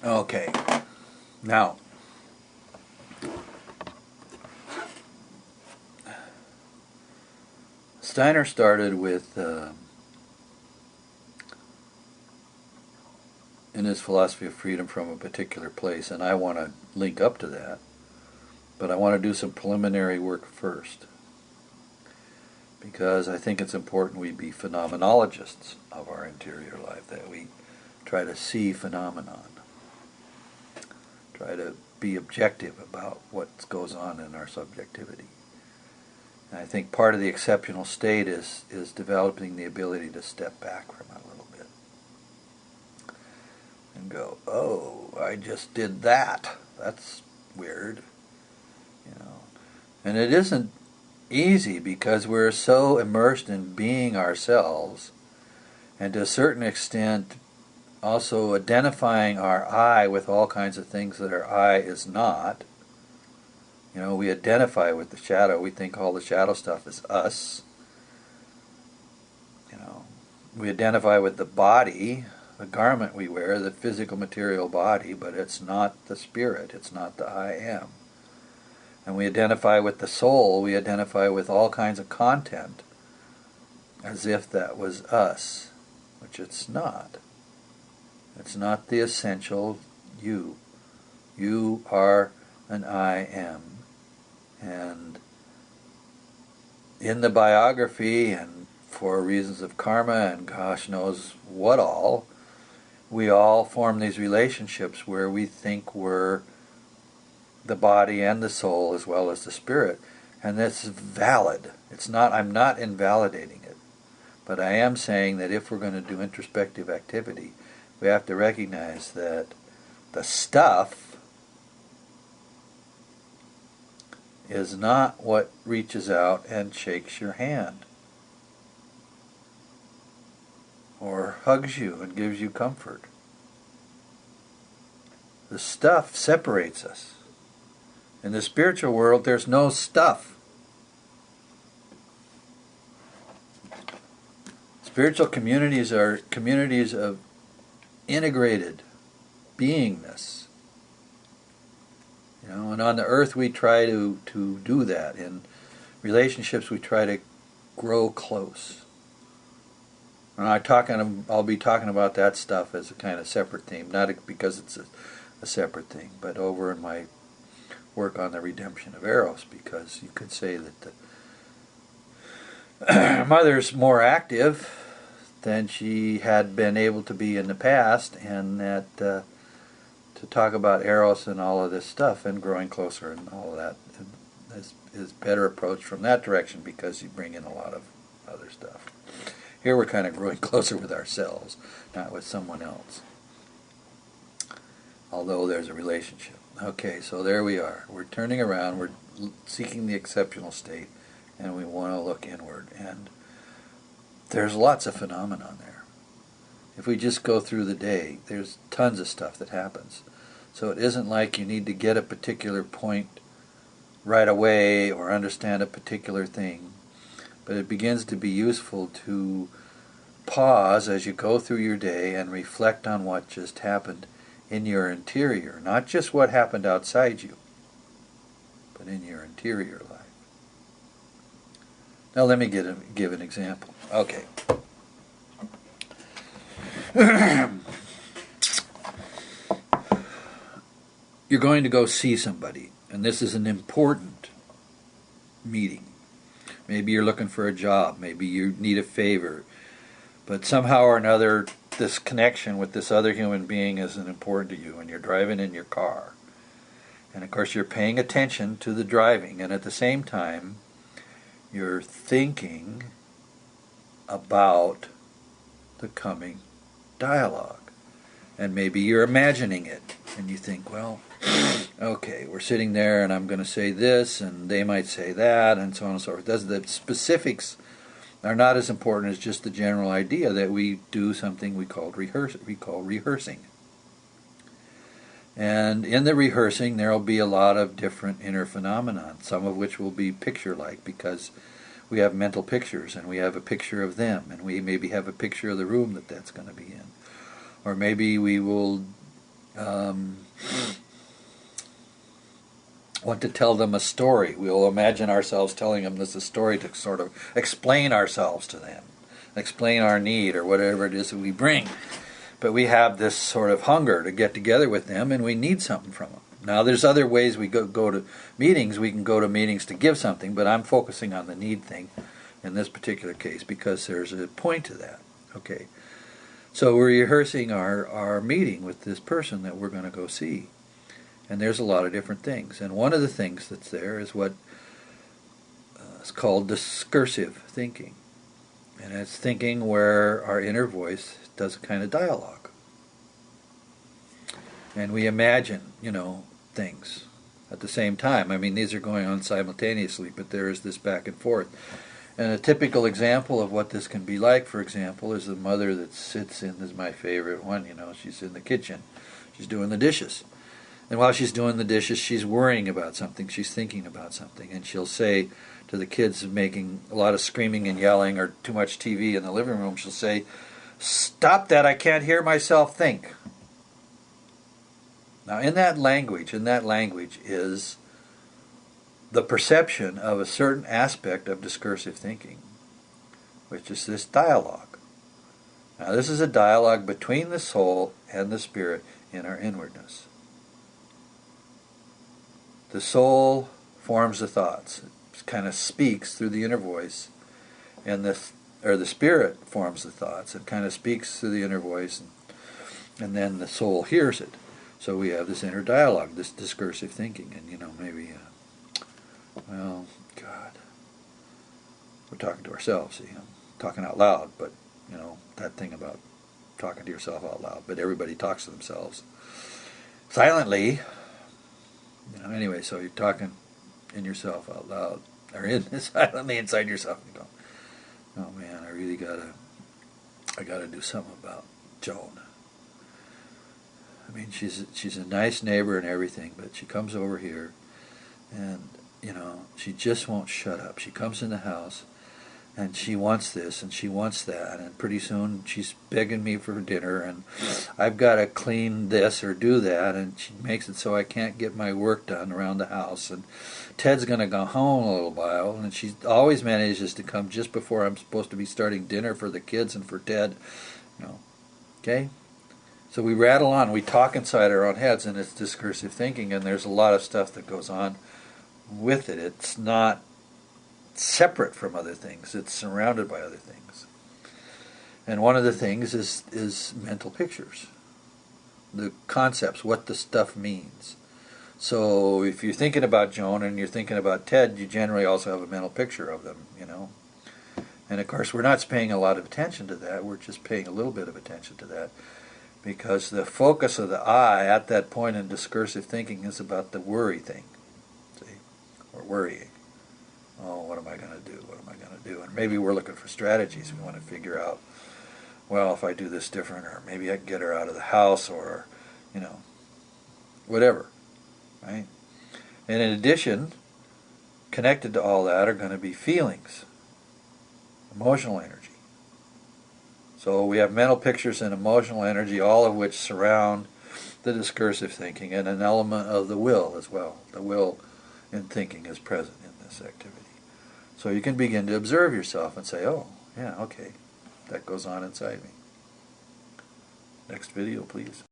Okay, now, Steiner started with, in his philosophy of freedom from a particular place, and I want to link up to that, but I want to do some preliminary work first, because I think it's important we be phenomenologists of our interior life, that we try to see phenomenon, try to be objective about what goes on in our subjectivity. And I think part of the exceptional state is developing the ability to step back from it a little bit and go, oh, I just did that. That's weird. And it isn't easy because we're so immersed in being ourselves, and to a certain extent also identifying our I with all kinds of things that our I is not. We identify with the shadow. We think all the shadow stuff is us. We identify with the body, the garment we wear, the physical material body, but it's not the spirit. It's not the I am. And we identify with the soul. We identify with all kinds of content as if that was us, which it's not. It's not the essential you. You are an I am. And in the biography, and for reasons of karma and gosh knows what all, we all form these relationships where we think we're the body and the soul as well as the spirit. And that's valid. I'm not invalidating it. But I am saying that if we're going to do introspective activity, we have to recognize that the stuff is not what reaches out and shakes your hand or hugs you and gives you comfort. The stuff separates us. In the spiritual world, there's no stuff. Spiritual communities are communities of integrated beingness. And on the earth we try to do that. In relationships we try to grow close. And I'll be talking about that stuff as a kind of separate theme, not because it's a separate thing, but over in my work on the redemption of Eros, because you could say that the mother's more active than she had been able to be in the past, and that to talk about Eros and all of this stuff and growing closer and all of that is better approached from that direction, because you bring in a lot of other stuff. Here we're kind of growing closer with ourselves, not with someone else, although there's a relationship. Okay, so there we are. We're turning around, we're seeking the exceptional state, and we want to look inward. And there's lots of phenomenon there. If we just go through the day, there's tons of stuff that happens. So it isn't like you need to get a particular point right away or understand a particular thing. But it begins to be useful to pause as you go through your day and reflect on what just happened in your interior. Not just what happened outside you, but in your interior life. Now let me give an example. Okay. You're going to go see somebody, and this is an important meeting. Maybe you're looking for a job, maybe you need a favor, but somehow or another this connection with this other human being isn't important to you, and you're driving in your car. And of course you're paying attention to the driving, and at the same time you're thinking about the coming dialogue. And maybe you're imagining it, and you think, well, okay, we're sitting there and I'm going to say this and they might say that, and so on and so forth. The specifics are not as important as just the general idea that we do something we call rehearsing. And in the rehearsing there will be a lot of different inner phenomena, some of which will be picture-like because we have mental pictures and we have a picture of them, and we maybe have a picture of the room that's going to be in. Or maybe we will um, want to tell them a story. We'll imagine ourselves telling them this a story to sort of explain ourselves to them, explain our need or whatever it is that we bring. But we have this sort of hunger to get together with them, and we need something from them. Now, there's other ways we go to meetings. We can go to meetings to give something, but I'm focusing on the need thing in this particular case because there's a point to that. Okay, so we're rehearsing our meeting with this person that we're going to go see. And there's a lot of different things. And one of the things that's there is what is called discursive thinking. And it's thinking where our inner voice does a kind of dialogue. And we imagine, things at the same time. I mean, these are going on simultaneously, but there is this back and forth. And a typical example of what this can be like, for example, is the mother that sits in, this is my favorite one, she's in the kitchen. She's doing the dishes. And while she's doing the dishes, she's worrying about something. She's thinking about something. And she'll say to the kids making a lot of screaming and yelling or too much TV in the living room, she'll say, "Stop that, I can't hear myself think." Now, in that language is the perception of a certain aspect of discursive thinking, which is this dialogue. Now, this is a dialogue between the soul and the spirit in our inwardness. The soul forms the thoughts. It kind of speaks through the inner voice, and the spirit forms the thoughts. It kind of speaks through the inner voice, and then the soul hears it. So we have this inner dialogue, this discursive thinking, and maybe, well, God, we're talking to ourselves. See, I'm talking out loud, but that thing about talking to yourself out loud. But everybody talks to themselves silently. Anyway, so you're talking in yourself out loud, or silently inside yourself, and you go, "Oh man, I gotta do something about Joan. I mean, she's a nice neighbor and everything, but she comes over here, and she just won't shut up. She comes in the house, and she wants this and she wants that, and pretty soon she's begging me for dinner, and I've got to clean this or do that, and she makes it so I can't get my work done around the house, and Ted's going to go home a little while, and she always manages to come just before I'm supposed to be starting dinner for the kids and for Ted, okay? So we rattle on, we talk inside our own heads, and it's discursive thinking, and there's a lot of stuff that goes on with it. It's not separate from other things. It's surrounded by other things. And one of the things is mental pictures. The concepts, what the stuff means. So if you're thinking about Joan and you're thinking about Ted, you generally also have a mental picture of them, And of course, we're not paying a lot of attention to that. We're just paying a little bit of attention to that. Because the focus of the I at that point in discursive thinking is about the worry thing. See? Or worrying. Oh, what am I going to do? What am I going to do? And maybe we're looking for strategies. We want to figure out, well, if I do this different, or maybe I can get her out of the house, or, whatever, right? And in addition, connected to all that are going to be feelings, emotional energy. So we have mental pictures and emotional energy, all of which surround the discursive thinking, and an element of the will as well. The will in thinking is present in this activity. So you can begin to observe yourself and say, oh, yeah, okay, that goes on inside me. Next video, please.